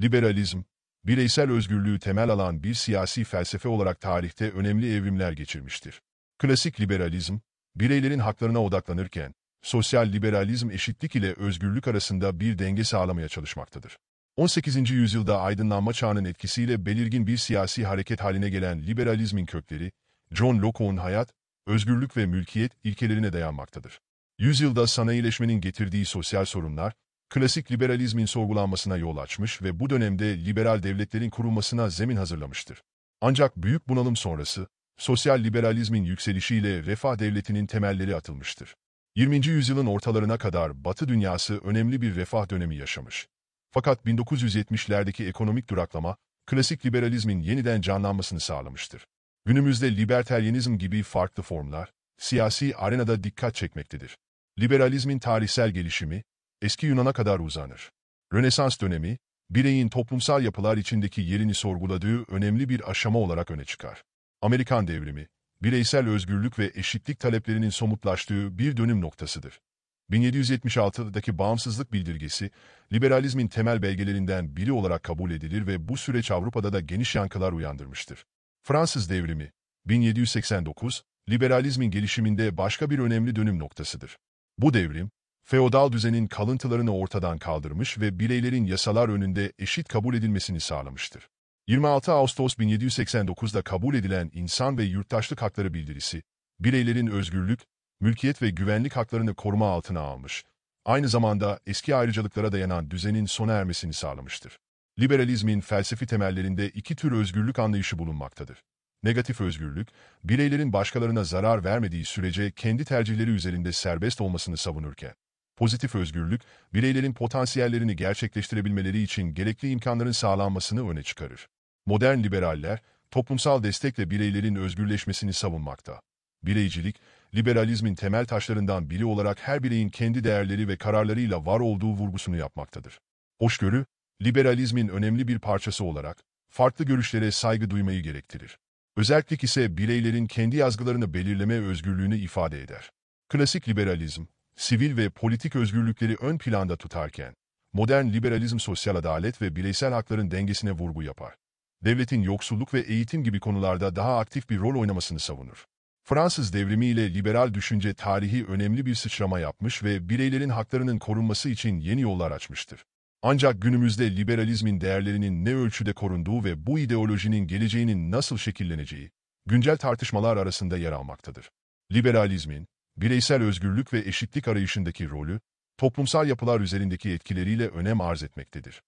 Liberalizm, bireysel özgürlüğü temel alan bir siyasi felsefe olarak tarihte önemli evrimler geçirmiştir. Klasik liberalizm, bireylerin haklarına odaklanırken, sosyal liberalizm eşitlik ile özgürlük arasında bir denge sağlamaya çalışmaktadır. 18. yüzyılda aydınlanma çağının etkisiyle belirgin bir siyasi hareket haline gelen liberalizmin kökleri, John Locke'un hayat, özgürlük ve mülkiyet ilkelerine dayanmaktadır. Yüzyılda sanayileşmenin getirdiği sosyal sorunlar, klasik liberalizmin sorgulanmasına yol açmış ve bu dönemde liberal devletlerin kurulmasına zemin hazırlamıştır. Ancak büyük bunalım sonrası, sosyal liberalizmin yükselişiyle refah devletinin temelleri atılmıştır. 20. yüzyılın ortalarına kadar Batı dünyası önemli bir refah dönemi yaşamış. Fakat 1970'lerdeki ekonomik duraklama, klasik liberalizmin yeniden canlanmasını sağlamıştır. Günümüzde liberteryenizm gibi farklı formlar, siyasi arenada dikkat çekmektedir. Liberalizmin tarihsel gelişimi, eski Yunan'a kadar uzanır. Rönesans dönemi, bireyin toplumsal yapılar içindeki yerini sorguladığı önemli bir aşama olarak öne çıkar. Amerikan devrimi, bireysel özgürlük ve eşitlik taleplerinin somutlaştığı bir dönüm noktasıdır. 1776'daki bağımsızlık bildirgesi, liberalizmin temel belgelerinden biri olarak kabul edilir ve bu süreç Avrupa'da da geniş yankılar uyandırmıştır. Fransız devrimi, 1789, liberalizmin gelişiminde başka bir önemli dönüm noktasıdır. Bu devrim, feodal düzenin kalıntılarını ortadan kaldırmış ve bireylerin yasalar önünde eşit kabul edilmesini sağlamıştır. 26 Ağustos 1789'da kabul edilen İnsan ve Yurttaşlık Hakları Bildirisi, bireylerin özgürlük, mülkiyet ve güvenlik haklarını koruma altına almış, aynı zamanda eski ayrıcalıklara dayanan düzenin sona ermesini sağlamıştır. Liberalizmin felsefi temellerinde iki tür özgürlük anlayışı bulunmaktadır. Negatif özgürlük, bireylerin başkalarına zarar vermediği sürece kendi tercihleri üzerinde serbest olmasını savunurken, pozitif özgürlük, bireylerin potansiyellerini gerçekleştirebilmeleri için gerekli imkanların sağlanmasını öne çıkarır. Modern liberaller, toplumsal destekle bireylerin özgürleşmesini savunmakta. Bireycilik, liberalizmin temel taşlarından biri olarak her bireyin kendi değerleri ve kararlarıyla var olduğu vurgusunu yapmaktadır. Hoşgörü, liberalizmin önemli bir parçası olarak, farklı görüşlere saygı duymayı gerektirir. Özellik ise bireylerin kendi yazgılarını belirleme özgürlüğünü ifade eder. Klasik liberalizm, sivil ve politik özgürlükleri ön planda tutarken, modern liberalizm sosyal adalet ve bireysel hakların dengesine vurgu yapar. Devletin yoksulluk ve eğitim gibi konularda daha aktif bir rol oynamasını savunur. Fransız devrimi ile liberal düşünce tarihi önemli bir sıçrama yapmış ve bireylerin haklarının korunması için yeni yollar açmıştır. Ancak günümüzde liberalizmin değerlerinin ne ölçüde korunduğu ve bu ideolojinin geleceğinin nasıl şekilleneceği, güncel tartışmalar arasında yer almaktadır. Liberalizmin, bireysel özgürlük ve eşitlik arayışındaki rolü, toplumsal yapılar üzerindeki etkileriyle önem arz etmektedir.